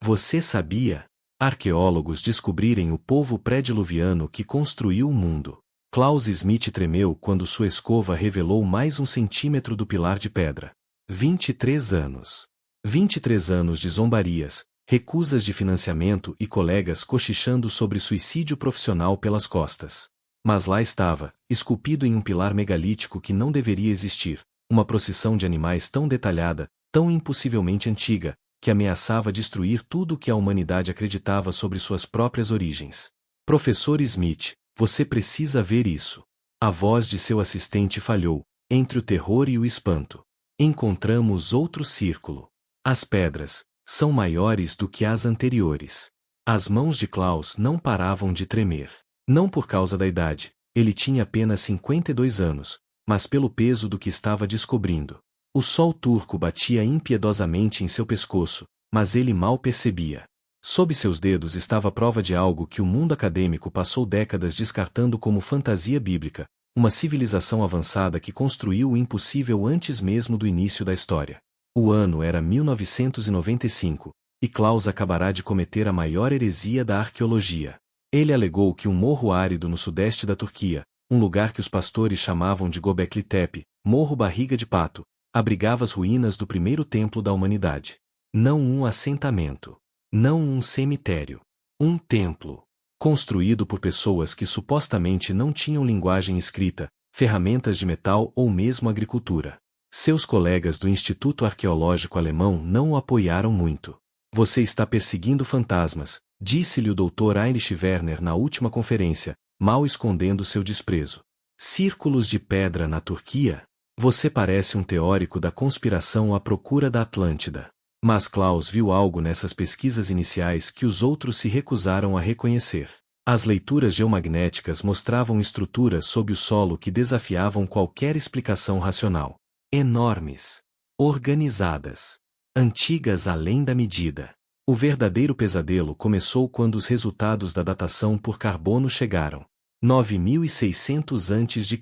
Você sabia? Arqueólogos descobrirem o povo pré-diluviano que construiu o mundo. Klaus Schmidt tremeu quando sua escova revelou mais 1 centímetro do pilar de pedra. 23 anos. 23 anos de zombarias, recusas de financiamento e colegas cochichando sobre suicídio profissional pelas costas. Mas lá estava, esculpido em um pilar megalítico que não deveria existir, uma procissão de animais tão detalhada, tão impossivelmente antiga, que ameaçava destruir tudo o que a humanidade acreditava sobre suas próprias origens. Professor Schmidt, você precisa ver isso. A voz de seu assistente falhou, entre o terror e o espanto. Encontramos outro círculo. As pedras são maiores do que as anteriores. As mãos de Klaus não paravam de tremer. Não por causa da idade, ele tinha apenas 52 anos, mas pelo peso do que estava descobrindo. O sol turco batia impiedosamente em seu pescoço, mas ele mal percebia. Sob seus dedos estava a prova de algo que o mundo acadêmico passou décadas descartando como fantasia bíblica, uma civilização avançada que construiu o impossível antes mesmo do início da história. O ano era 1995, e Klaus acabará de cometer a maior heresia da arqueologia. Ele alegou que um morro árido no sudeste da Turquia, um lugar que os pastores chamavam de Göbekli Tepe, Morro Barriga de Pato, abrigava as ruínas do primeiro templo da humanidade. Não um assentamento. Não um cemitério. Um templo. Construído por pessoas que supostamente não tinham linguagem escrita, ferramentas de metal ou mesmo agricultura. Seus colegas do Instituto Arqueológico Alemão não o apoiaram muito. Você está perseguindo fantasmas, disse-lhe o Dr. Heinrich Werner na última conferência, mal escondendo seu desprezo. Círculos de pedra na Turquia? Você parece um teórico da conspiração à procura da Atlântida. Mas Klaus viu algo nessas pesquisas iniciais que os outros se recusaram a reconhecer. As leituras geomagnéticas mostravam estruturas sob o solo que desafiavam qualquer explicação racional. Enormes. Organizadas. Antigas além da medida. O verdadeiro pesadelo começou quando os resultados da datação por carbono chegaram. 9600 a.C.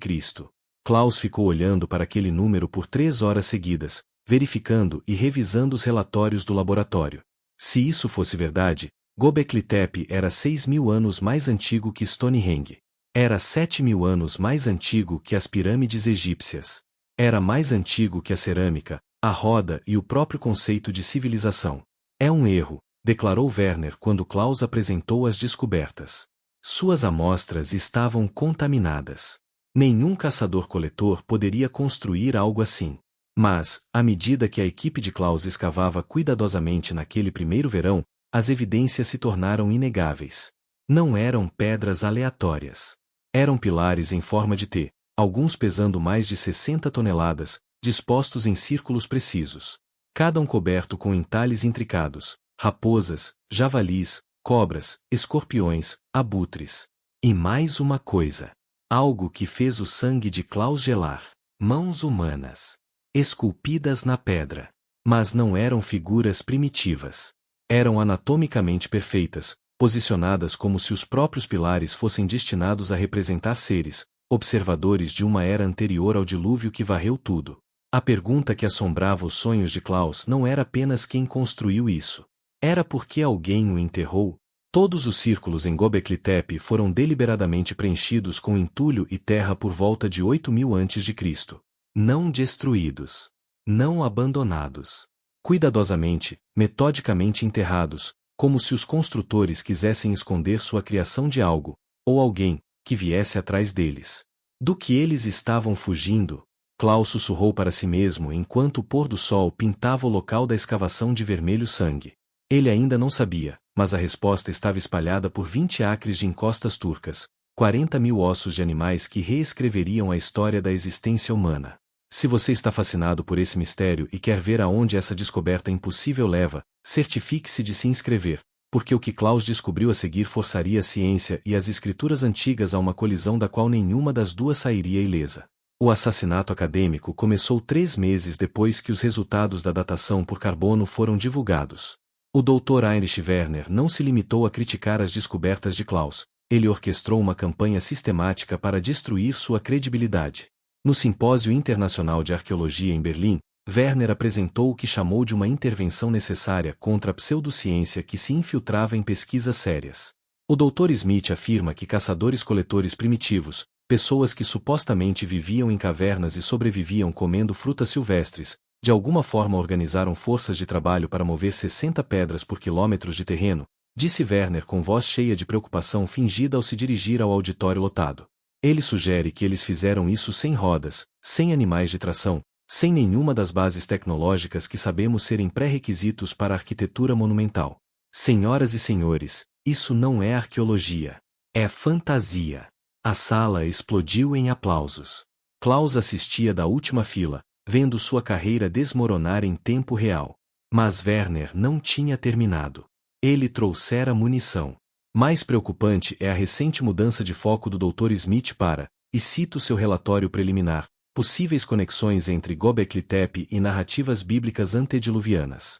Klaus ficou olhando para aquele número por 3 horas seguidas, verificando e revisando os relatórios do laboratório. Se isso fosse verdade, Göbekli Tepe era 6.000 anos mais antigo que Stonehenge. Era 7.000 anos mais antigo que as pirâmides egípcias. Era mais antigo que a cerâmica, a roda e o próprio conceito de civilização. É um erro, declarou Werner quando Klaus apresentou as descobertas. Suas amostras estavam contaminadas. Nenhum caçador-coletor poderia construir algo assim. Mas, à medida que a equipe de Klaus escavava cuidadosamente naquele primeiro verão, as evidências se tornaram inegáveis. Não eram pedras aleatórias. Eram pilares em forma de T, alguns pesando mais de 60 toneladas, dispostos em círculos precisos. Cada um coberto com entalhes intricados, raposas, javalis, cobras, escorpiões, abutres. E mais uma coisa. Algo que fez o sangue de Klaus gelar. Mãos humanas. Esculpidas na pedra. Mas não eram figuras primitivas. Eram anatomicamente perfeitas, posicionadas como se os próprios pilares fossem destinados a representar seres, observadores de uma era anterior ao dilúvio que varreu tudo. A pergunta que assombrava os sonhos de Klaus não era apenas quem construiu isso. Era porque alguém o enterrou. Todos os círculos em Göbekli Tepe foram deliberadamente preenchidos com entulho e terra por volta de 8.000 a.C. Não destruídos. Não abandonados. Cuidadosamente, metodicamente enterrados, como se os construtores quisessem esconder sua criação de algo, ou alguém, que viesse atrás deles. Do que eles estavam fugindo? Klaus sussurrou para si mesmo enquanto o pôr do sol pintava o local da escavação de vermelho sangue. Ele ainda não sabia, mas a resposta estava espalhada por 20 acres de encostas turcas, 40.000 ossos de animais que reescreveriam a história da existência humana. Se você está fascinado por esse mistério e quer ver aonde essa descoberta impossível leva, certifique-se de se inscrever, porque o que Klaus descobriu a seguir forçaria a ciência e as escrituras antigas a uma colisão da qual nenhuma das duas sairia ilesa. O assassinato acadêmico começou 3 meses depois que os resultados da datação por carbono foram divulgados. O Dr. Heinrich Werner não se limitou a criticar as descobertas de Klaus, ele orquestrou uma campanha sistemática para destruir sua credibilidade. No Simpósio Internacional de Arqueologia em Berlim, Werner apresentou o que chamou de uma intervenção necessária contra a pseudociência que se infiltrava em pesquisas sérias. O Dr. Smith afirma que caçadores-coletores primitivos, pessoas que supostamente viviam em cavernas e sobreviviam comendo frutas silvestres, de alguma forma organizaram forças de trabalho para mover 60 pedras por quilômetros de terreno, disse Werner com voz cheia de preocupação fingida ao se dirigir ao auditório lotado. Ele sugere que eles fizeram isso sem rodas, sem animais de tração, sem nenhuma das bases tecnológicas que sabemos serem pré-requisitos para a arquitetura monumental. Senhoras e senhores, isso não é arqueologia. É fantasia. A sala explodiu em aplausos. Klaus assistia da última fila, vendo sua carreira desmoronar em tempo real. Mas Werner não tinha terminado. Ele trouxera munição. Mais preocupante é a recente mudança de foco do Dr. Smith para, e cito seu relatório preliminar, possíveis conexões entre Göbekli Tepe e narrativas bíblicas antediluvianas.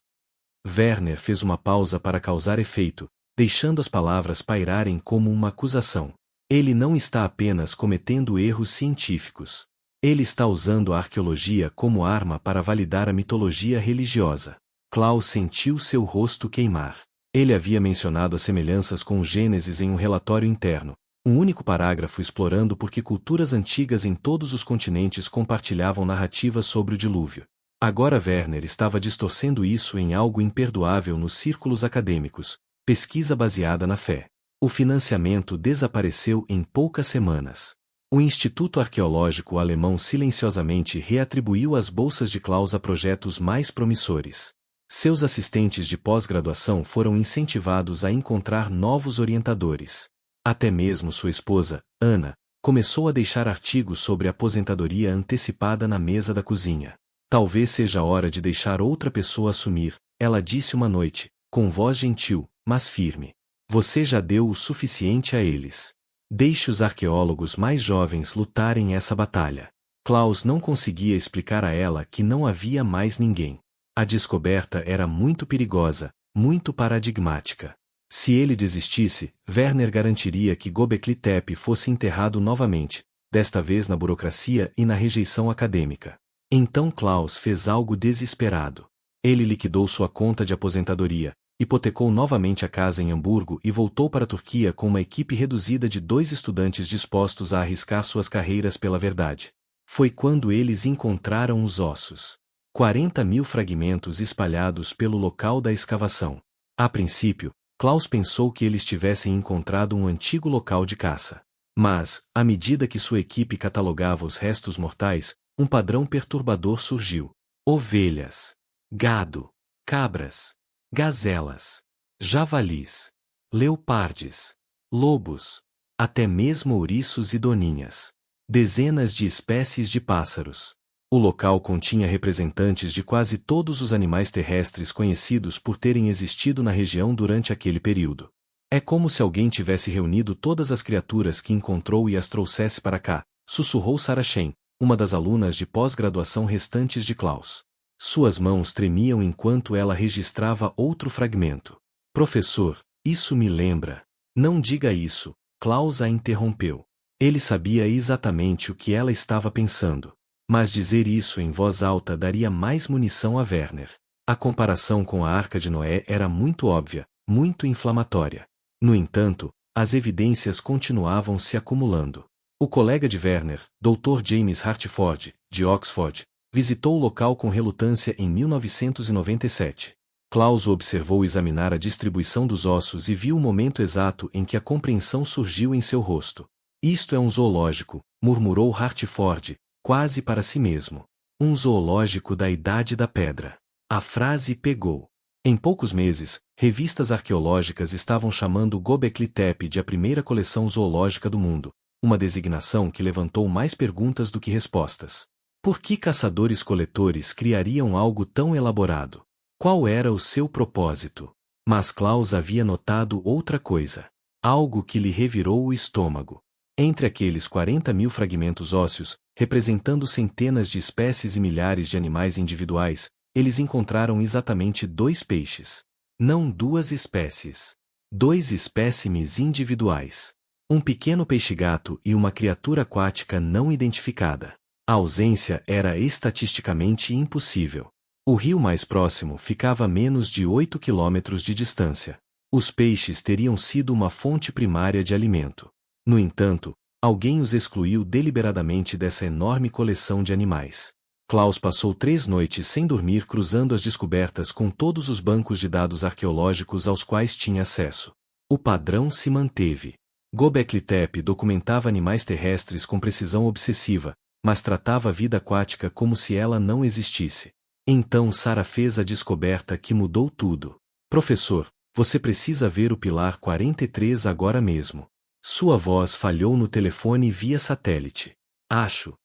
Werner fez uma pausa para causar efeito, deixando as palavras pairarem como uma acusação. Ele não está apenas cometendo erros científicos. Ele está usando a arqueologia como arma para validar a mitologia religiosa. Klaus sentiu seu rosto queimar. Ele havia mencionado as semelhanças com o Gênesis em um relatório interno, um único parágrafo explorando por que culturas antigas em todos os continentes compartilhavam narrativas sobre o dilúvio. Agora Werner estava distorcendo isso em algo imperdoável nos círculos acadêmicos, pesquisa baseada na fé. O financiamento desapareceu em poucas semanas. O Instituto Arqueológico Alemão silenciosamente reatribuiu as bolsas de Klaus a projetos mais promissores. Seus assistentes de pós-graduação foram incentivados a encontrar novos orientadores. Até mesmo sua esposa, Anna, começou a deixar artigos sobre aposentadoria antecipada na mesa da cozinha. Talvez seja a hora de deixar outra pessoa assumir, ela disse uma noite, com voz gentil, mas firme. Você já deu o suficiente a eles. Deixe os arqueólogos mais jovens lutarem essa batalha. Klaus não conseguia explicar a ela que não havia mais ninguém. A descoberta era muito perigosa, muito paradigmática. Se ele desistisse, Werner garantiria que Göbekli Tepe fosse enterrado novamente, desta vez na burocracia e na rejeição acadêmica. Então Klaus fez algo desesperado. Ele liquidou sua conta de aposentadoria, hipotecou novamente a casa em Hamburgo e voltou para a Turquia com uma equipe reduzida de 2 estudantes dispostos a arriscar suas carreiras pela verdade. Foi quando eles encontraram os ossos. 40.000 fragmentos espalhados pelo local da escavação. A princípio, Klaus pensou que eles tivessem encontrado um antigo local de caça. Mas, à medida que sua equipe catalogava os restos mortais, um padrão perturbador surgiu. Ovelhas, gado, cabras, gazelas, javalis, leopardes, lobos, até mesmo ouriços e doninhas. Dezenas de espécies de pássaros. O local continha representantes de quase todos os animais terrestres conhecidos por terem existido na região durante aquele período. É como se alguém tivesse reunido todas as criaturas que encontrou e as trouxesse para cá, sussurrou Sarah Shen, uma das alunas de pós-graduação restantes de Klaus. Suas mãos tremiam enquanto ela registrava outro fragmento. Professor, isso me lembra. Não diga isso, Klaus a interrompeu. Ele sabia exatamente o que ela estava pensando. Mas dizer isso em voz alta daria mais munição a Werner. A comparação com a Arca de Noé era muito óbvia, muito inflamatória. No entanto, as evidências continuavam se acumulando. O colega de Werner, Dr. James Hartford, de Oxford, visitou o local com relutância em 1997. Klaus o observou examinar a distribuição dos ossos e viu o momento exato em que a compreensão surgiu em seu rosto. Isto é um zoológico, murmurou Hartford, quase para si mesmo. Um zoológico da Idade da Pedra. A frase pegou. Em poucos meses, revistas arqueológicas estavam chamando Göbekli Tepe de a primeira coleção zoológica do mundo, uma designação que levantou mais perguntas do que respostas. Por que caçadores-coletores criariam algo tão elaborado? Qual era o seu propósito? Mas Klaus havia notado outra coisa. Algo que lhe revirou o estômago. Entre aqueles 40.000 fragmentos ósseos, representando centenas de espécies e milhares de animais individuais, eles encontraram exatamente 2 peixes. Não 2 espécies. 2 espécimes individuais. Um pequeno peixe-gato e uma criatura aquática não identificada. A ausência era estatisticamente impossível. O rio mais próximo ficava a menos de 8 quilômetros de distância. Os peixes teriam sido uma fonte primária de alimento. No entanto, alguém os excluiu deliberadamente dessa enorme coleção de animais. Klaus passou 3 noites sem dormir cruzando as descobertas com todos os bancos de dados arqueológicos aos quais tinha acesso. O padrão se manteve. Göbekli Tepe documentava animais terrestres com precisão obsessiva, mas tratava a vida aquática como se ela não existisse. Então Sarah fez a descoberta que mudou tudo. Professor, você precisa ver o pilar 43 agora mesmo. Sua voz falhou no telefone via satélite. Acho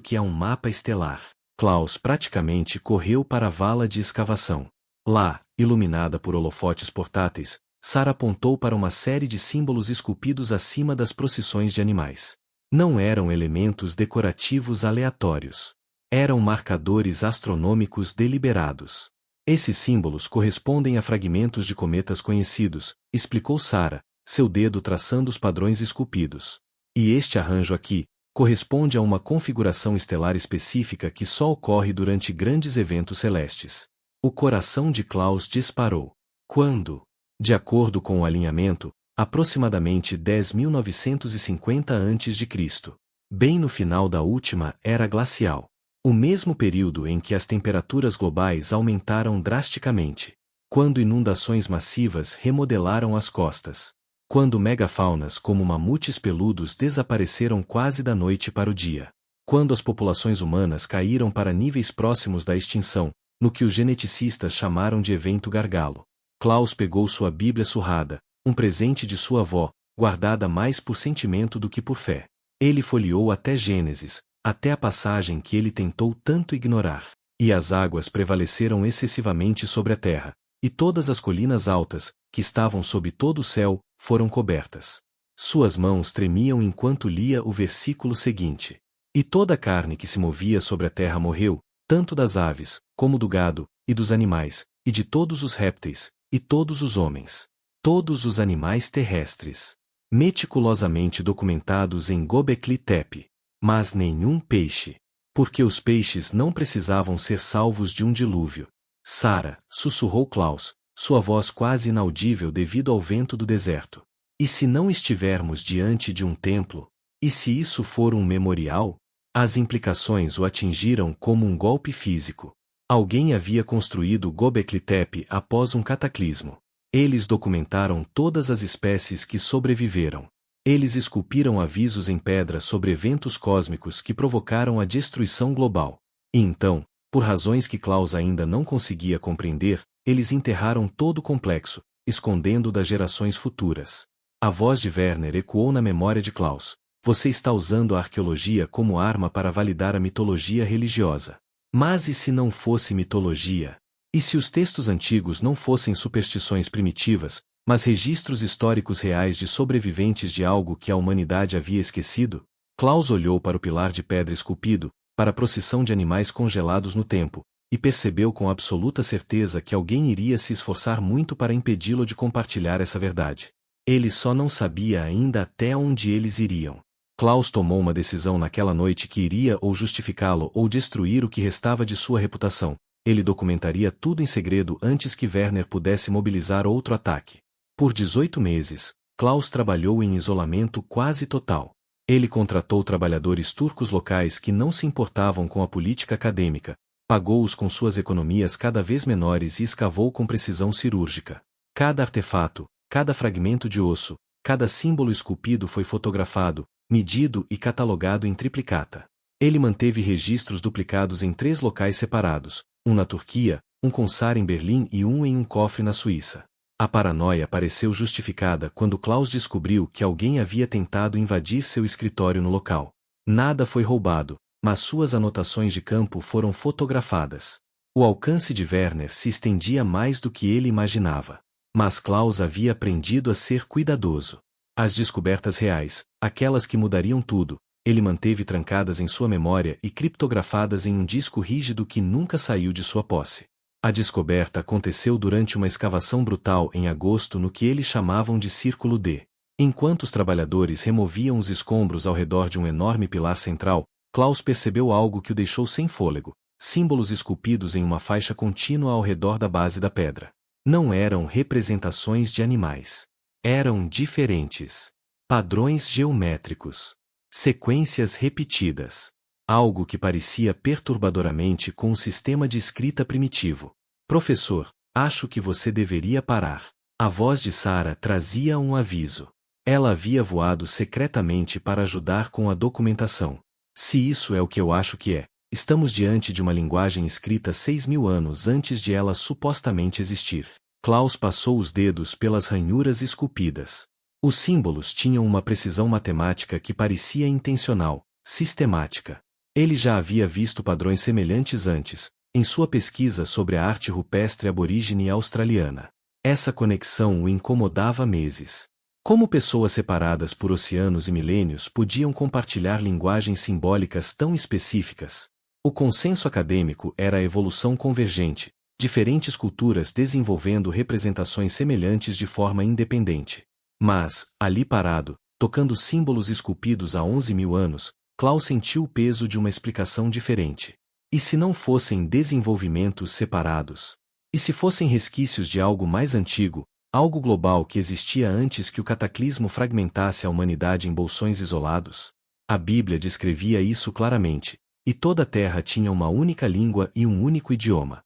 que há um mapa estelar. Klaus praticamente correu para a vala de escavação. Lá, iluminada por holofotes portáteis, Sarah apontou para uma série de símbolos esculpidos acima das procissões de animais. Não eram elementos decorativos aleatórios. Eram marcadores astronômicos deliberados. Esses símbolos correspondem a fragmentos de cometas conhecidos, explicou Sarah, seu dedo traçando os padrões esculpidos. E este arranjo aqui corresponde a uma configuração estelar específica que só ocorre durante grandes eventos celestes. O coração de Klaus disparou. Quando? De acordo com o alinhamento, aproximadamente 10.950 a.C., bem no final da última era glacial. O mesmo período em que as temperaturas globais aumentaram drasticamente. Quando inundações massivas remodelaram as costas. Quando megafaunas como mamutes peludos desapareceram quase da noite para o dia. Quando as populações humanas caíram para níveis próximos da extinção, no que os geneticistas chamaram de evento gargalo. Klaus pegou sua Bíblia surrada, um presente de sua avó, guardada mais por sentimento do que por fé. Ele folheou até Gênesis, até a passagem que ele tentou tanto ignorar. E as águas prevaleceram excessivamente sobre a terra, e todas as colinas altas, que estavam sob todo o céu, foram cobertas. Suas mãos tremiam enquanto lia o versículo seguinte. E toda a carne que se movia sobre a terra morreu, tanto das aves, como do gado, e dos animais, e de todos os répteis, e todos os homens. Todos os animais terrestres. Meticulosamente documentados em Göbekli Tepe. Mas nenhum peixe. Porque os peixes não precisavam ser salvos de um dilúvio. Sarah, sussurrou Klaus, sua voz quase inaudível devido ao vento do deserto. E se não estivermos diante de um templo? E se isso for um memorial? As implicações o atingiram como um golpe físico. Alguém havia construído Göbekli Tepe após um cataclismo. Eles documentaram todas as espécies que sobreviveram. Eles esculpiram avisos em pedra sobre eventos cósmicos que provocaram a destruição global. E então, por razões que Klaus ainda não conseguia compreender, eles enterraram todo o complexo, escondendo-o das gerações futuras. A voz de Werner ecoou na memória de Klaus. Você está usando a arqueologia como arma para validar a mitologia religiosa. Mas e se não fosse mitologia? E se os textos antigos não fossem superstições primitivas, mas registros históricos reais de sobreviventes de algo que a humanidade havia esquecido? Klaus olhou para o pilar de pedra esculpido, para a procissão de animais congelados no tempo, e percebeu com absoluta certeza que alguém iria se esforçar muito para impedi-lo de compartilhar essa verdade. Ele só não sabia ainda até onde eles iriam. Klaus tomou uma decisão naquela noite que iria ou justificá-lo ou destruir o que restava de sua reputação. Ele documentaria tudo em segredo antes que Werner pudesse mobilizar outro ataque. Por 18 meses, Klaus trabalhou em isolamento quase total. Ele contratou trabalhadores turcos locais que não se importavam com a política acadêmica, pagou-os com suas economias cada vez menores e escavou com precisão cirúrgica. Cada artefato, cada fragmento de osso, cada símbolo esculpido foi fotografado, medido e catalogado em triplicata. Ele manteve registros duplicados em 3 locais separados, um na Turquia, um com Sarah em Berlim e um em um cofre na Suíça. A paranoia pareceu justificada quando Klaus descobriu que alguém havia tentado invadir seu escritório no local. Nada foi roubado, mas suas anotações de campo foram fotografadas. O alcance de Werner se estendia mais do que ele imaginava. Mas Klaus havia aprendido a ser cuidadoso. As descobertas reais, aquelas que mudariam tudo, ele manteve trancadas em sua memória e criptografadas em um disco rígido que nunca saiu de sua posse. A descoberta aconteceu durante uma escavação brutal em agosto no que eles chamavam de Círculo D. Enquanto os trabalhadores removiam os escombros ao redor de um enorme pilar central, Klaus percebeu algo que o deixou sem fôlego: símbolos esculpidos em uma faixa contínua ao redor da base da pedra. Não eram representações de animais. Eram diferentes. Padrões geométricos. Sequências repetidas. Algo que parecia perturbadoramente com um sistema de escrita primitivo. Professor, acho que você deveria parar. A voz de Sarah trazia um aviso. Ela havia voado secretamente para ajudar com a documentação. Se isso é o que eu acho que é, estamos diante de uma linguagem escrita 6.000 anos antes de ela supostamente existir. Klaus passou os dedos pelas ranhuras esculpidas. Os símbolos tinham uma precisão matemática que parecia intencional, sistemática. Ele já havia visto padrões semelhantes antes, em sua pesquisa sobre a arte rupestre aborígene australiana. Essa conexão o incomodava há meses. Como pessoas separadas por oceanos e milênios podiam compartilhar linguagens simbólicas tão específicas? O consenso acadêmico era a evolução convergente, diferentes culturas desenvolvendo representações semelhantes de forma independente. Mas, ali parado, tocando símbolos esculpidos há 11.000 anos, Klaus sentiu o peso de uma explicação diferente. E se não fossem desenvolvimentos separados? E se fossem resquícios de algo mais antigo, algo global que existia antes que o cataclismo fragmentasse a humanidade em bolsões isolados? A Bíblia descrevia isso claramente, e toda a terra tinha uma única língua e um único idioma.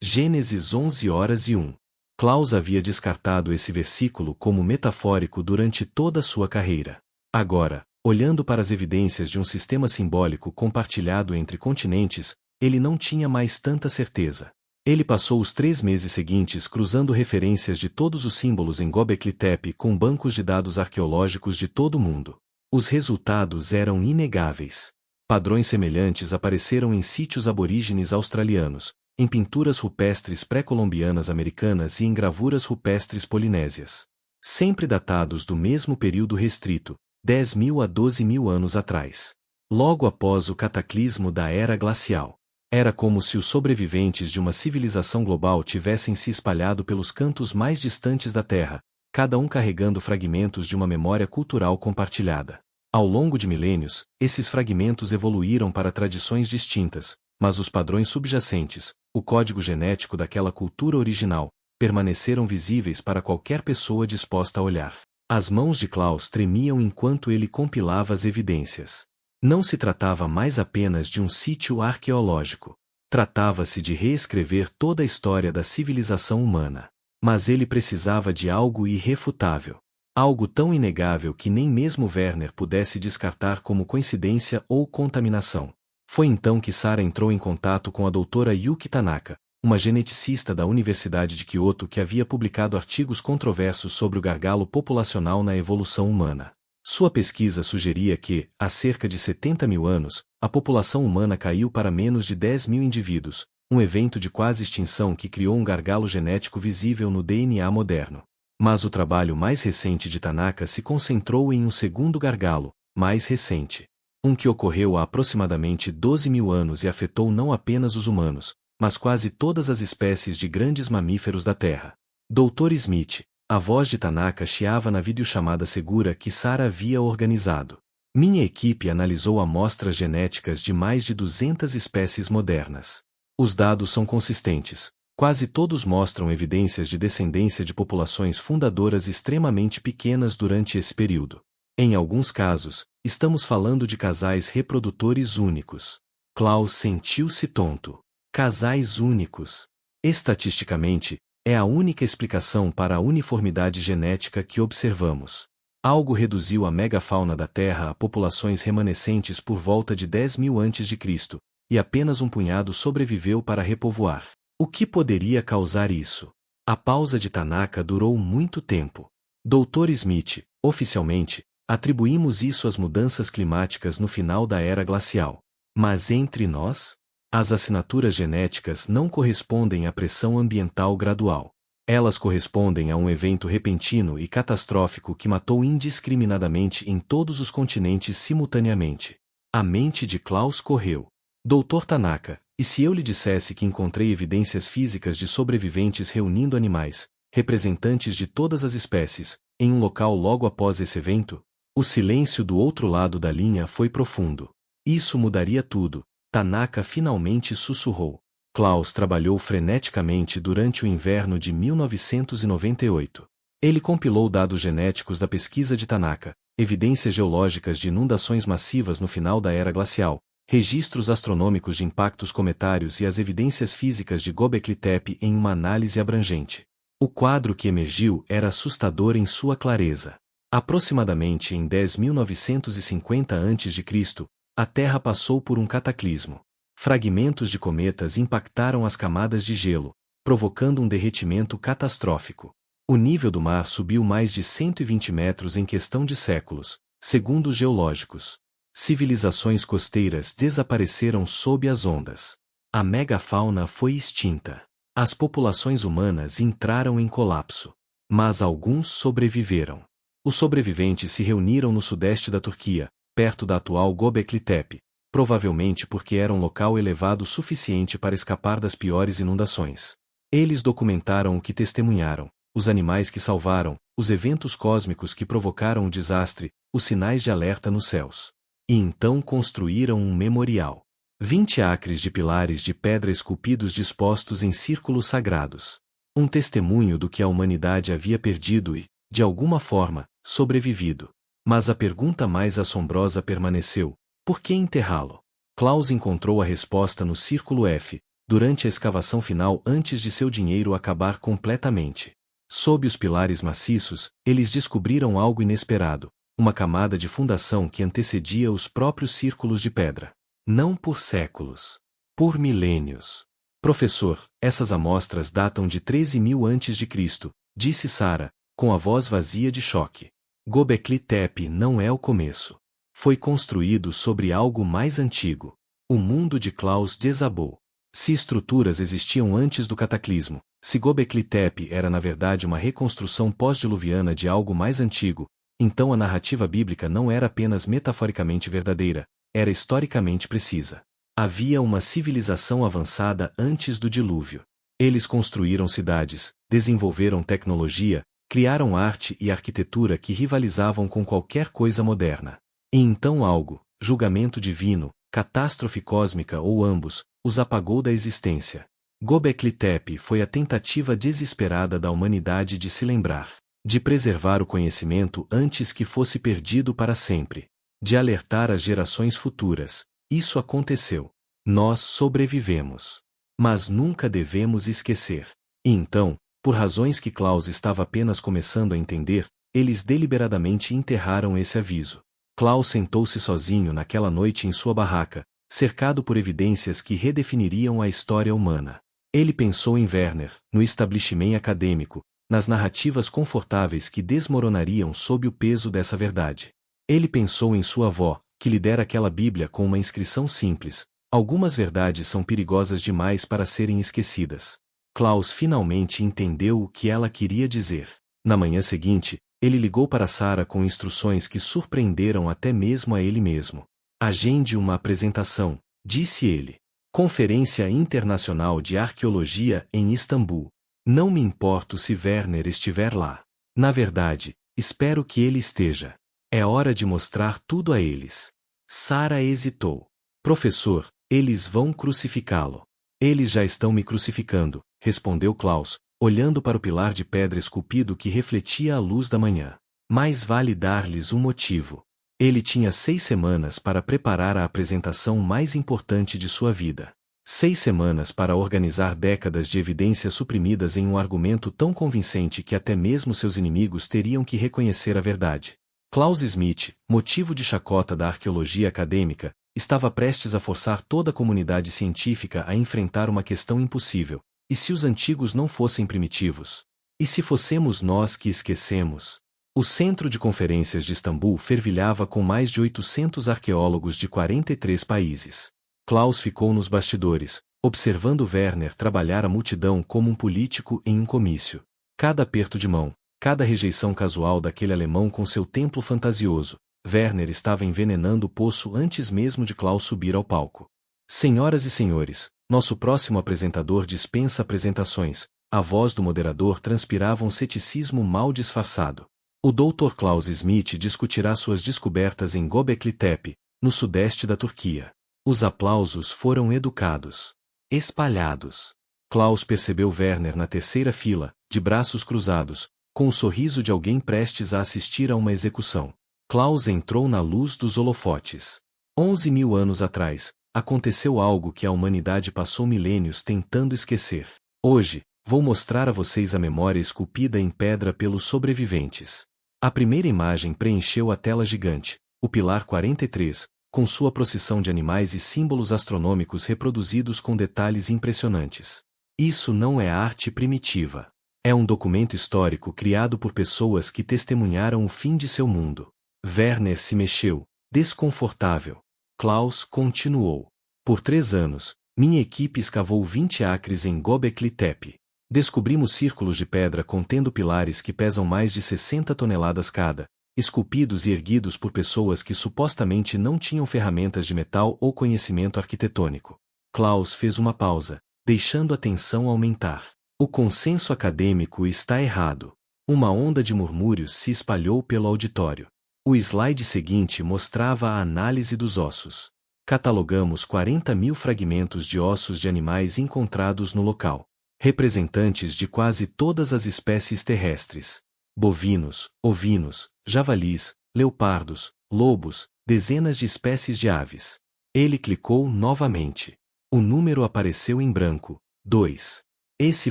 Gênesis 11:1. Klaus havia descartado esse versículo como metafórico durante toda a sua carreira. Agora, olhando para as evidências de um sistema simbólico compartilhado entre continentes, ele não tinha mais tanta certeza. Ele passou os 3 meses seguintes cruzando referências de todos os símbolos em Göbekli Tepe com bancos de dados arqueológicos de todo o mundo. Os resultados eram inegáveis. Padrões semelhantes apareceram em sítios aborígenes australianos, em pinturas rupestres pré-colombianas americanas e em gravuras rupestres polinésias. Sempre datados do mesmo período restrito, 10.000 a 12.000 anos atrás. Logo após o cataclismo da Era Glacial. Era como se os sobreviventes de uma civilização global tivessem se espalhado pelos cantos mais distantes da Terra, cada um carregando fragmentos de uma memória cultural compartilhada. Ao longo de milênios, esses fragmentos evoluíram para tradições distintas, mas os padrões subjacentes, o código genético daquela cultura original, permaneceram visíveis para qualquer pessoa disposta a olhar. As mãos de Klaus tremiam enquanto ele compilava as evidências. Não se tratava mais apenas de um sítio arqueológico. Tratava-se de reescrever toda a história da civilização humana. Mas ele precisava de algo irrefutável. Algo tão inegável que nem mesmo Werner pudesse descartar como coincidência ou contaminação. Foi então que Sarah entrou em contato com a doutora Yuki Tanaka, uma geneticista da Universidade de Kyoto que havia publicado artigos controversos sobre o gargalo populacional na evolução humana. Sua pesquisa sugeria que, há cerca de 70.000 anos, a população humana caiu para menos de 10.000 indivíduos, um evento de quase extinção que criou um gargalo genético visível no DNA moderno. Mas o trabalho mais recente de Tanaka se concentrou em um segundo gargalo, mais recente. Um que ocorreu há aproximadamente 12.000 anos e afetou não apenas os humanos, mas quase todas as espécies de grandes mamíferos da Terra. Dr. Smith, a voz de Tanaka chiava na videochamada segura que Sarah havia organizado. Minha equipe analisou amostras genéticas de mais de 200 espécies modernas. Os dados são consistentes. Quase todos mostram evidências de descendência de populações fundadoras extremamente pequenas durante esse período. Em alguns casos, estamos falando de casais reprodutores únicos. Klaus sentiu-se tonto. Casais únicos. Estatisticamente, é a única explicação para a uniformidade genética que observamos. Algo reduziu a megafauna da Terra a populações remanescentes por volta de 10.000 a.C., e apenas um punhado sobreviveu para repovoar. O que poderia causar isso? A pausa de Tanaka durou muito tempo. Dr. Smith, oficialmente, atribuímos isso às mudanças climáticas no final da Era Glacial. Mas entre nós? As assinaturas genéticas não correspondem à pressão ambiental gradual. Elas correspondem a um evento repentino e catastrófico que matou indiscriminadamente em todos os continentes simultaneamente. A mente de Klaus correu. Dr. Tanaka, e se eu lhe dissesse que encontrei evidências físicas de sobreviventes reunindo animais, representantes de todas as espécies, em um local logo após esse evento? O silêncio do outro lado da linha foi profundo. Isso mudaria tudo, Tanaka finalmente sussurrou. Klaus trabalhou freneticamente durante o inverno de 1998. Ele compilou dados genéticos da pesquisa de Tanaka, evidências geológicas de inundações massivas no final da era glacial, registros astronômicos de impactos cometários e as evidências físicas de Göbekli Tepe em uma análise abrangente. O quadro que emergiu era assustador em sua clareza. Aproximadamente em 10.950 a.C., a Terra passou por um cataclismo. Fragmentos de cometas impactaram as camadas de gelo, provocando um derretimento catastrófico. O nível do mar subiu mais de 120 metros em questão de séculos, segundo os geológicos. Civilizações costeiras desapareceram sob as ondas. A megafauna foi extinta. As populações humanas entraram em colapso. Mas alguns sobreviveram. Os sobreviventes se reuniram no sudeste da Turquia, perto da atual Göbekli Tepe, provavelmente porque era um local elevado o suficiente para escapar das piores inundações. Eles documentaram o que testemunharam, os animais que salvaram, os eventos cósmicos que provocaram o desastre, os sinais de alerta nos céus. E então construíram um memorial. 20 acres de pilares de pedra esculpidos dispostos em círculos sagrados. Um testemunho do que a humanidade havia perdido e, de alguma forma, sobrevivido. Mas a pergunta mais assombrosa permaneceu: por que enterrá-lo? Klaus encontrou a resposta no Círculo F, durante a escavação final antes de seu dinheiro acabar completamente. Sob os pilares maciços, eles descobriram algo inesperado, uma camada de fundação que antecedia os próprios círculos de pedra. Não por séculos. Por milênios. Professor, essas amostras datam de 13.000 a.C., disse Sara, com a voz vazia de choque. Göbekli Tepe não é o começo. Foi construído sobre algo mais antigo. O mundo de Klaus desabou. Se estruturas existiam antes do cataclismo, se Göbekli Tepe era na verdade uma reconstrução pós-diluviana de algo mais antigo, então a narrativa bíblica não era apenas metaforicamente verdadeira, era historicamente precisa. Havia uma civilização avançada antes do dilúvio. Eles construíram cidades, desenvolveram tecnologia, criaram arte e arquitetura que rivalizavam com qualquer coisa moderna. E então algo, julgamento divino, catástrofe cósmica ou ambos, os apagou da existência. Göbekli Tepe foi a tentativa desesperada da humanidade de se lembrar, de preservar o conhecimento antes que fosse perdido para sempre, de alertar as gerações futuras. Isso aconteceu. Nós sobrevivemos. Mas nunca devemos esquecer. E então, por razões que Klaus estava apenas começando a entender, eles deliberadamente enterraram esse aviso. Klaus sentou-se sozinho naquela noite em sua barraca, cercado por evidências que redefiniriam a história humana. Ele pensou em Werner, no establishment acadêmico, nas narrativas confortáveis que desmoronariam sob o peso dessa verdade. Ele pensou em sua avó, que lhe dera aquela Bíblia com uma inscrição simples: algumas verdades são perigosas demais para serem esquecidas. Klaus finalmente entendeu o que ela queria dizer. Na manhã seguinte, ele ligou para Sara com instruções que surpreenderam até mesmo a ele mesmo. Agende uma apresentação, disse ele. Conferência Internacional de Arqueologia em Istambul. Não me importo se Werner estiver lá. Na verdade, espero que ele esteja. É hora de mostrar tudo a eles. Sara hesitou. Professor, eles vão crucificá-lo. Eles já estão me crucificando, respondeu Klaus, olhando para o pilar de pedra esculpido que refletia a luz da manhã. Mais vale dar-lhes um motivo. Ele tinha 6 semanas para preparar a apresentação mais importante de sua vida. 6 semanas para organizar décadas de evidências suprimidas em um argumento tão convincente que até mesmo seus inimigos teriam que reconhecer a verdade. Klaus Schmidt, motivo de chacota da arqueologia acadêmica, estava prestes a forçar toda a comunidade científica a enfrentar uma questão impossível. E se os antigos não fossem primitivos? E se fossemos nós que esquecemos? O Centro de Conferências de Istambul fervilhava com mais de 800 arqueólogos de 43 países. Klaus ficou nos bastidores, observando Werner trabalhar a multidão como um político em um comício. Cada aperto de mão, cada rejeição casual daquele alemão com seu templo fantasioso, Werner estava envenenando o poço antes mesmo de Klaus subir ao palco. Senhoras e senhores, nosso próximo apresentador dispensa apresentações. A voz do moderador transpirava um ceticismo mal disfarçado. O Dr. Klaus Schmidt discutirá suas descobertas em Göbekli Tepe, no sudeste da Turquia. Os aplausos foram educados. Espalhados. Klaus percebeu Werner na terceira fila, de braços cruzados, com o sorriso de alguém prestes a assistir a uma execução. Klaus entrou na luz dos holofotes. 11.000 anos atrás, aconteceu algo que a humanidade passou milênios tentando esquecer. Hoje, vou mostrar a vocês a memória esculpida em pedra pelos sobreviventes. A primeira imagem preencheu a tela gigante, o Pilar 43, com sua procissão de animais e símbolos astronômicos reproduzidos com detalhes impressionantes. Isso não é arte primitiva. É um documento histórico criado por pessoas que testemunharam o fim de seu mundo. Werner se mexeu, desconfortável. Klaus continuou. Por 3 anos, minha equipe escavou 20 acres em Göbekli Tepe. Descobrimos círculos de pedra contendo pilares que pesam mais de 60 toneladas cada, esculpidos e erguidos por pessoas que supostamente não tinham ferramentas de metal ou conhecimento arquitetônico. Klaus fez uma pausa, deixando a tensão aumentar. O consenso acadêmico está errado. Uma onda de murmúrios se espalhou pelo auditório. O slide seguinte mostrava a análise dos ossos. Catalogamos 40.000 fragmentos de ossos de animais encontrados no local, representantes de quase todas as espécies terrestres. Bovinos, ovinos, javalis, leopardos, lobos, dezenas de espécies de aves. Ele clicou novamente. O número apareceu em branco. 2. Esse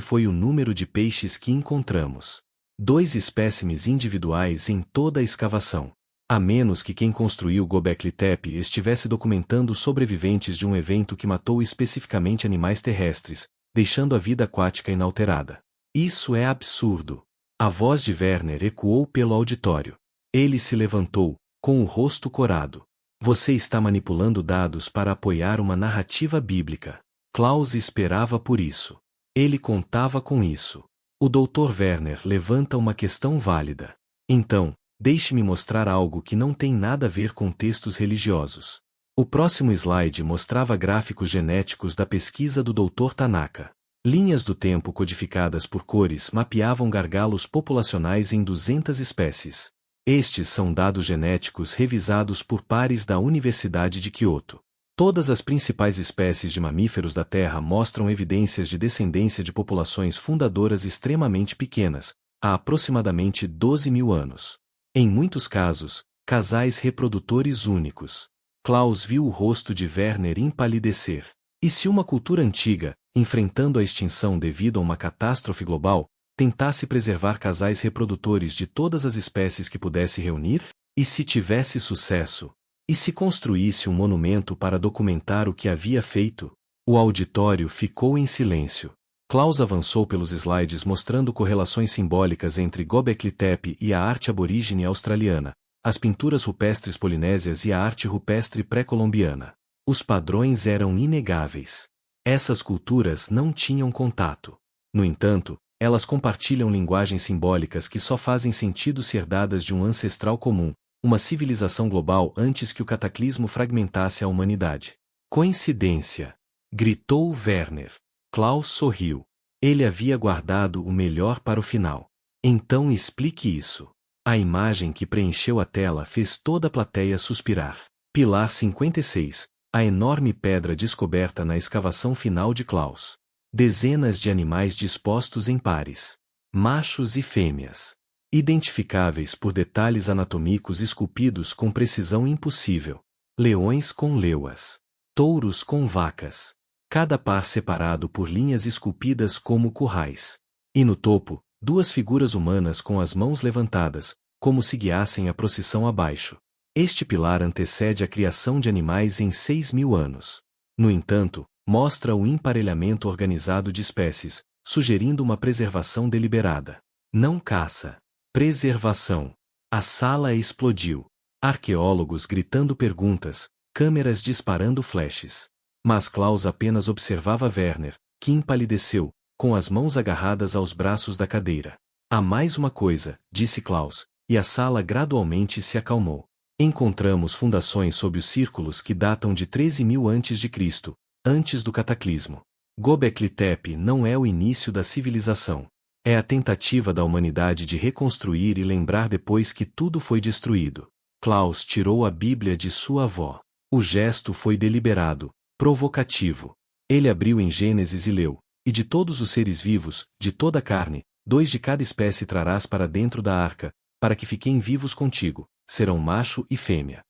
foi o número de peixes que encontramos. 2 espécimes individuais em toda a escavação. A menos que quem construiu Göbekli Tepe estivesse documentando sobreviventes de um evento que matou especificamente animais terrestres, deixando a vida aquática inalterada. Isso é absurdo. A voz de Werner ecoou pelo auditório. Ele se levantou, com o rosto corado. Você está manipulando dados para apoiar uma narrativa bíblica. Klaus esperava por isso. Ele contava com isso. O Dr. Werner levanta uma questão válida. Então, deixe-me mostrar algo que não tem nada a ver com textos religiosos. O próximo slide mostrava gráficos genéticos da pesquisa do Dr. Tanaka. Linhas do tempo codificadas por cores mapeavam gargalos populacionais em 200 espécies. Estes são dados genéticos revisados por pares da Universidade de Kyoto. Todas as principais espécies de mamíferos da Terra mostram evidências de descendência de populações fundadoras extremamente pequenas, há aproximadamente 12.000 anos. Em muitos casos, casais reprodutores únicos. Klaus viu o rosto de Werner empalidecer. E se uma cultura antiga, enfrentando a extinção devido a uma catástrofe global, tentasse preservar casais reprodutores de todas as espécies que pudesse reunir? E se tivesse sucesso? E se construísse um monumento para documentar o que havia feito? O auditório ficou em silêncio. Klaus avançou pelos slides mostrando correlações simbólicas entre Göbekli Tepe e a arte aborígene australiana, as pinturas rupestres polinésias e a arte rupestre pré-colombiana. Os padrões eram inegáveis. Essas culturas não tinham contato. No entanto, elas compartilham linguagens simbólicas que só fazem sentido se herdadas de um ancestral comum, uma civilização global antes que o cataclismo fragmentasse a humanidade. Coincidência! Gritou Werner. Klaus sorriu. Ele havia guardado o melhor para o final. Então explique isso. A imagem que preencheu a tela fez toda a plateia suspirar. Pilar 56, a enorme pedra descoberta na escavação final de Klaus. Dezenas de animais dispostos em pares. Machos e fêmeas. Identificáveis por detalhes anatômicos esculpidos com precisão impossível. Leões com leoas. Touros com vacas. Cada par separado por linhas esculpidas como currais. E no topo, 2 figuras humanas com as mãos levantadas, como se guiassem a procissão abaixo. Este pilar antecede a criação de animais em 6.000 anos. No entanto, mostra o emparelhamento organizado de espécies, sugerindo uma preservação deliberada. Não caça. Preservação. A sala explodiu. Arqueólogos gritando perguntas, câmeras disparando flashes. Mas Klaus apenas observava Werner, que empalideceu, com as mãos agarradas aos braços da cadeira. Há mais uma coisa, disse Klaus, e a sala gradualmente se acalmou. Encontramos fundações sob os círculos que datam de 13.000 a.C., antes do cataclismo. Göbekli Tepe não é o início da civilização. É a tentativa da humanidade de reconstruir e lembrar depois que tudo foi destruído. Klaus tirou a Bíblia de sua avó. O gesto foi deliberado, provocativo. Ele abriu em Gênesis e leu: "E de todos os seres vivos, de toda a carne, 2 de cada espécie trarás para dentro da arca, para que fiquem vivos contigo, serão macho e fêmea."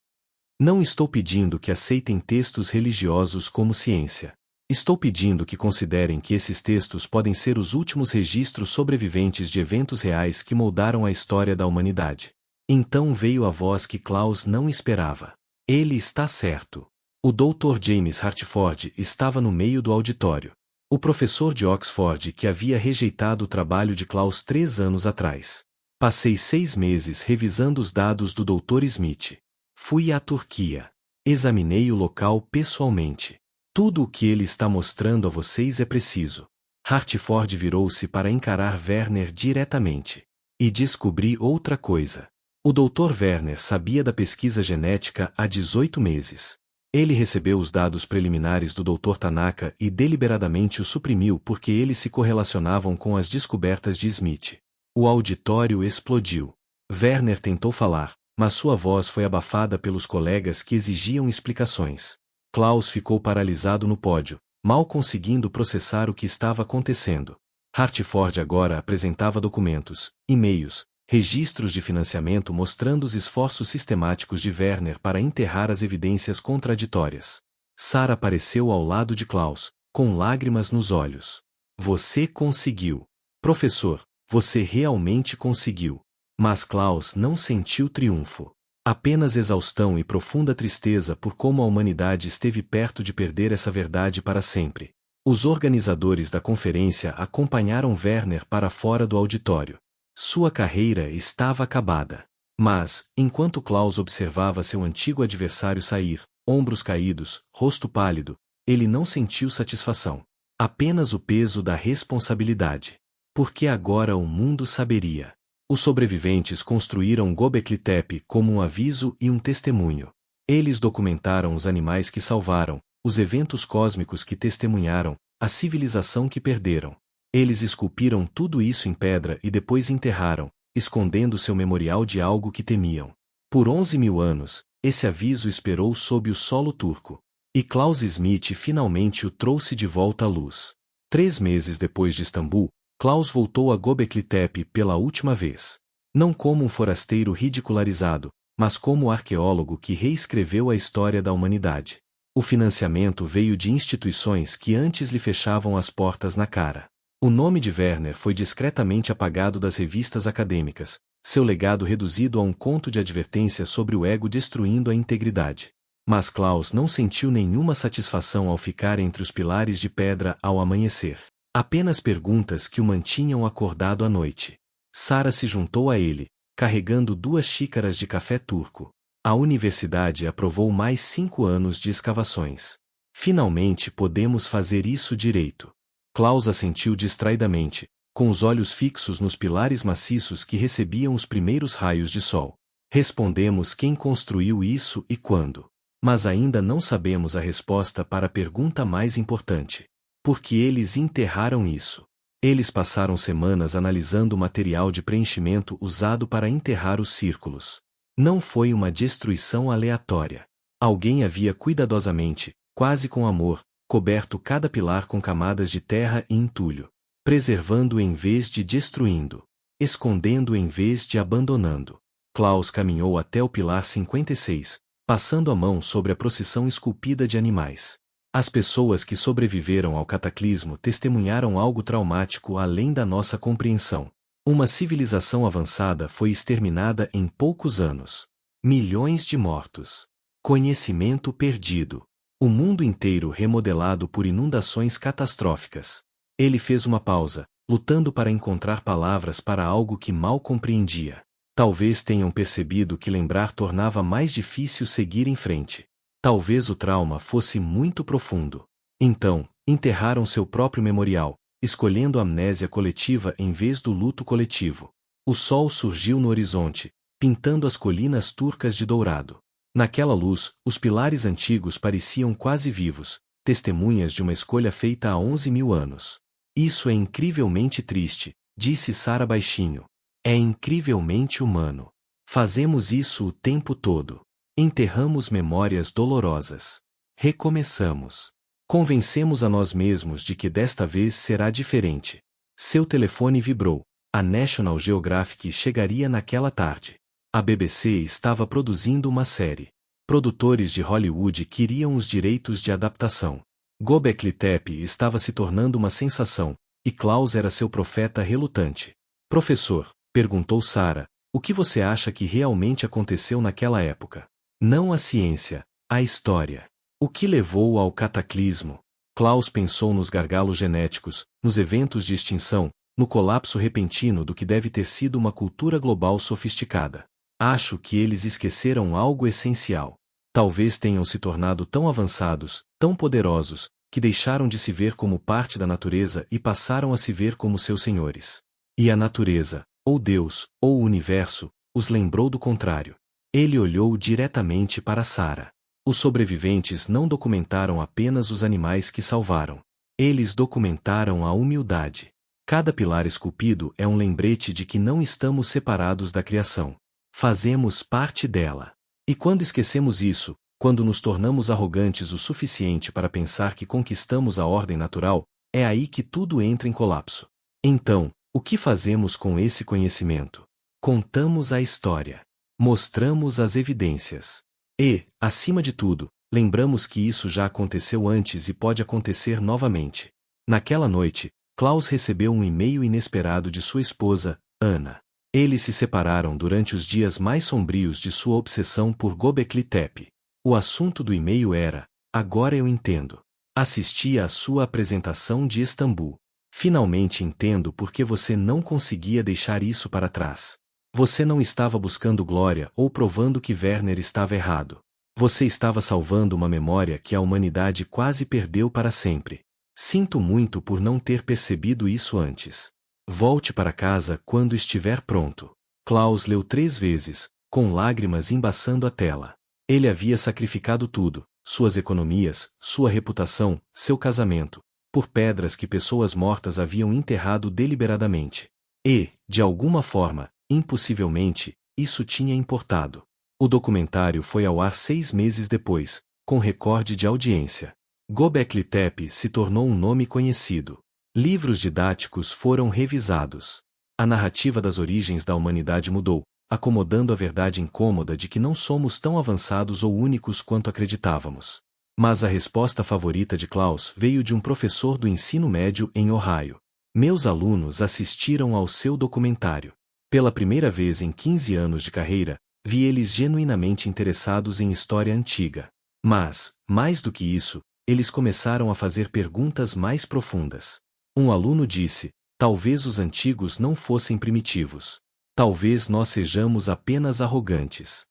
Não estou pedindo que aceitem textos religiosos como ciência. Estou pedindo que considerem que esses textos podem ser os últimos registros sobreviventes de eventos reais que moldaram a história da humanidade. Então veio a voz que Klaus não esperava. Ele está certo. O Dr. James Hartford estava no meio do auditório. O professor de Oxford que havia rejeitado o trabalho de Klaus 3 anos atrás. Passei 6 meses revisando os dados do Dr. Smith. Fui à Turquia. Examinei o local pessoalmente. Tudo o que ele está mostrando a vocês é preciso. Hartford virou-se para encarar Werner diretamente. E descobri outra coisa. O Dr. Werner sabia da pesquisa genética há 18 meses. Ele recebeu os dados preliminares do Dr. Tanaka e deliberadamente os suprimiu porque eles se correlacionavam com as descobertas de Smith. O auditório explodiu. Werner tentou falar, mas sua voz foi abafada pelos colegas que exigiam explicações. Klaus ficou paralisado no pódio, mal conseguindo processar o que estava acontecendo. Hartford agora apresentava documentos, e-mails, registros de financiamento mostrando os esforços sistemáticos de Werner para enterrar as evidências contraditórias. Sarah apareceu ao lado de Klaus, com lágrimas nos olhos. Você conseguiu. Professor, você realmente conseguiu. Mas Klaus não sentiu triunfo. Apenas exaustão e profunda tristeza por como a humanidade esteve perto de perder essa verdade para sempre. Os organizadores da conferência acompanharam Werner para fora do auditório. Sua carreira estava acabada. Mas, enquanto Klaus observava seu antigo adversário sair, ombros caídos, rosto pálido, ele não sentiu satisfação. Apenas o peso da responsabilidade. Porque agora o mundo saberia. Os sobreviventes construíram Göbekli Tepe como um aviso e um testemunho. Eles documentaram os animais que salvaram, os eventos cósmicos que testemunharam, a civilização que perderam. Eles esculpiram tudo isso em pedra e depois enterraram, escondendo seu memorial de algo que temiam. Por 11.000 anos, esse aviso esperou sob o solo turco. E Klaus Smith finalmente o trouxe de volta à luz. 3 meses depois de Istambul, Klaus voltou a Göbekli Tepe pela última vez. Não como um forasteiro ridicularizado, mas como arqueólogo que reescreveu a história da humanidade. O financiamento veio de instituições que antes lhe fechavam as portas na cara. O nome de Werner foi discretamente apagado das revistas acadêmicas, seu legado reduzido a um conto de advertência sobre o ego destruindo a integridade. Mas Klaus não sentiu nenhuma satisfação ao ficar entre os pilares de pedra ao amanhecer. Apenas perguntas que o mantinham acordado à noite. Sarah se juntou a ele, carregando 2 xícaras de café turco. A universidade aprovou mais 5 anos de escavações. Finalmente podemos fazer isso direito. Klaus assentiu distraidamente, com os olhos fixos nos pilares maciços que recebiam os primeiros raios de sol. Respondemos quem construiu isso e quando. Mas ainda não sabemos a resposta para a pergunta mais importante. Porque eles enterraram isso. Eles passaram semanas analisando o material de preenchimento usado para enterrar os círculos. Não foi uma destruição aleatória. Alguém havia cuidadosamente, quase com amor, coberto cada pilar com camadas de terra e entulho, preservando em vez de destruindo, escondendo em vez de abandonando. Klaus caminhou até o pilar 56, passando a mão sobre a procissão esculpida de animais. As pessoas que sobreviveram ao cataclismo testemunharam algo traumático além da nossa compreensão. Uma civilização avançada foi exterminada em poucos anos. Milhões de mortos. Conhecimento perdido. O mundo inteiro remodelado por inundações catastróficas. Ele fez uma pausa, lutando para encontrar palavras para algo que mal compreendia. Talvez tenham percebido que lembrar tornava mais difícil seguir em frente. Talvez o trauma fosse muito profundo. Então, enterraram seu próprio memorial, escolhendo a amnésia coletiva em vez do luto coletivo. O sol surgiu no horizonte, pintando as colinas turcas de dourado. Naquela luz, os pilares antigos pareciam quase vivos, testemunhas de uma escolha feita há 11.000 anos. Isso é incrivelmente triste, disse Sarah baixinho. É incrivelmente humano. Fazemos isso o tempo todo. Enterramos memórias dolorosas. Recomeçamos. Convencemos a nós mesmos de que desta vez será diferente. Seu telefone vibrou. A National Geographic chegaria naquela tarde. A BBC estava produzindo uma série. Produtores de Hollywood queriam os direitos de adaptação. Göbekli Tepe estava se tornando uma sensação, e Klaus era seu profeta relutante. Professor, perguntou Sarah, o que você acha que realmente aconteceu naquela época? Não a ciência, a história. O que levou ao cataclismo? Klaus pensou nos gargalos genéticos, nos eventos de extinção, no colapso repentino do que deve ter sido uma cultura global sofisticada. Acho que eles esqueceram algo essencial. Talvez tenham se tornado tão avançados, tão poderosos, que deixaram de se ver como parte da natureza e passaram a se ver como seus senhores. E a natureza, ou Deus, ou o universo, os lembrou do contrário. Ele olhou diretamente para Sarah. Os sobreviventes não documentaram apenas os animais que salvaram. Eles documentaram a humildade. Cada pilar esculpido é um lembrete de que não estamos separados da criação. Fazemos parte dela. E quando esquecemos isso, quando nos tornamos arrogantes o suficiente para pensar que conquistamos a ordem natural, é aí que tudo entra em colapso. Então, o que fazemos com esse conhecimento? Contamos a história. Mostramos as evidências. E, acima de tudo, lembramos que isso já aconteceu antes e pode acontecer novamente. Naquela noite, Klaus recebeu um e-mail inesperado de sua esposa, Anna. Eles se separaram durante os dias mais sombrios de sua obsessão por Göbekli Tepe. O assunto do e-mail era: agora eu entendo. Assisti à sua apresentação de Istambul. Finalmente entendo por que você não conseguia deixar isso para trás. Você não estava buscando glória ou provando que Werner estava errado. Você estava salvando uma memória que a humanidade quase perdeu para sempre. Sinto muito por não ter percebido isso antes. Volte para casa quando estiver pronto. Klaus leu 3 vezes, com lágrimas embaçando a tela. Ele havia sacrificado tudo, suas economias, sua reputação, seu casamento, por pedras que pessoas mortas haviam enterrado deliberadamente. E, de alguma forma, impossivelmente, isso tinha importado. O documentário foi ao ar 6 meses depois, com recorde de audiência. Göbekli Tepe se tornou um nome conhecido. Livros didáticos foram revisados. A narrativa das origens da humanidade mudou, acomodando a verdade incômoda de que não somos tão avançados ou únicos quanto acreditávamos. Mas a resposta favorita de Klaus veio de um professor do ensino médio em Ohio. Meus alunos assistiram ao seu documentário. Pela primeira vez em 15 anos de carreira, vi eles genuinamente interessados em história antiga. Mas, mais do que isso, eles começaram a fazer perguntas mais profundas. Um aluno disse: talvez os antigos não fossem primitivos. Talvez nós sejamos apenas arrogantes.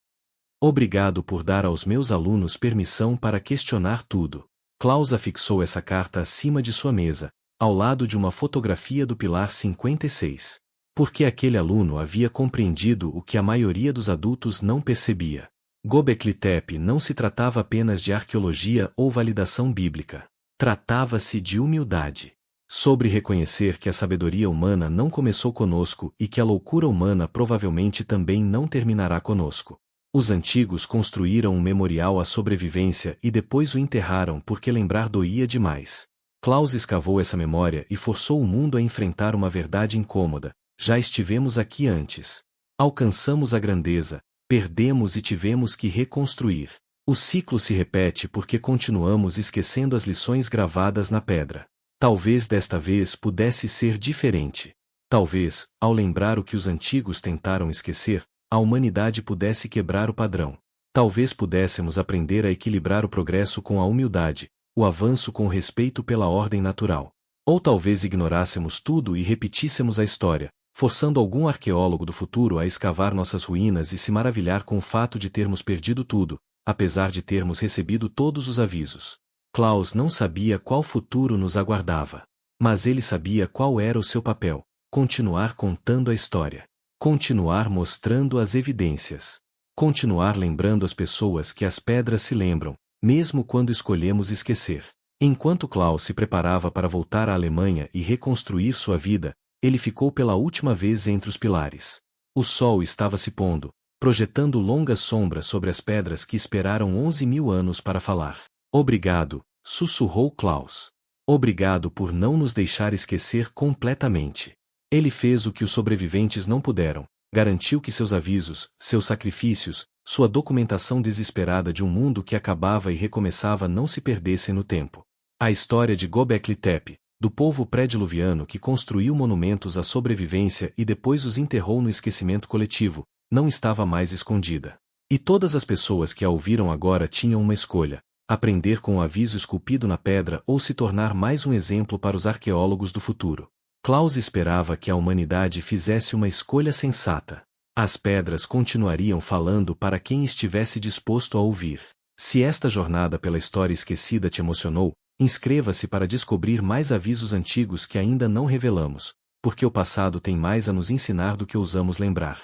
Obrigado por dar aos meus alunos permissão para questionar tudo. Klaus afixou essa carta acima de sua mesa, ao lado de uma fotografia do pilar 56. Porque aquele aluno havia compreendido o que a maioria dos adultos não percebia. Göbekli Tepe não se tratava apenas de arqueologia ou validação bíblica. Tratava-se de humildade. Sobre reconhecer que a sabedoria humana não começou conosco e que a loucura humana provavelmente também não terminará conosco. Os antigos construíram um memorial à sobrevivência e depois o enterraram porque lembrar doía demais. Klaus escavou essa memória e forçou o mundo a enfrentar uma verdade incômoda. Já estivemos aqui antes. Alcançamos a grandeza, perdemos e tivemos que reconstruir. O ciclo se repete porque continuamos esquecendo as lições gravadas na pedra. Talvez desta vez pudesse ser diferente. Talvez, ao lembrar o que os antigos tentaram esquecer, a humanidade pudesse quebrar o padrão. Talvez pudéssemos aprender a equilibrar o progresso com a humildade, o avanço com o respeito pela ordem natural. Ou talvez ignorássemos tudo e repetíssemos a história, forçando algum arqueólogo do futuro a escavar nossas ruínas e se maravilhar com o fato de termos perdido tudo, apesar de termos recebido todos os avisos. Klaus não sabia qual futuro nos aguardava. Mas ele sabia qual era o seu papel: continuar contando a história. Continuar mostrando as evidências. Continuar lembrando as pessoas que as pedras se lembram, mesmo quando escolhemos esquecer. Enquanto Klaus se preparava para voltar à Alemanha e reconstruir sua vida, ele ficou pela última vez entre os pilares. O sol estava se pondo, projetando longas sombras sobre as pedras que esperaram 11.000 anos para falar. Obrigado, sussurrou Klaus. Obrigado por não nos deixar esquecer completamente. Ele fez o que os sobreviventes não puderam, garantiu que seus avisos, seus sacrifícios, sua documentação desesperada de um mundo que acabava e recomeçava não se perdessem no tempo. A história de Göbekli Tepe, do povo pré-diluviano que construiu monumentos à sobrevivência e depois os enterrou no esquecimento coletivo, não estava mais escondida. E todas as pessoas que a ouviram agora tinham uma escolha: aprender com o aviso esculpido na pedra ou se tornar mais um exemplo para os arqueólogos do futuro. Klaus esperava que a humanidade fizesse uma escolha sensata. As pedras continuariam falando para quem estivesse disposto a ouvir. Se esta jornada pela história esquecida te emocionou, inscreva-se para descobrir mais avisos antigos que ainda não revelamos, porque o passado tem mais a nos ensinar do que ousamos lembrar.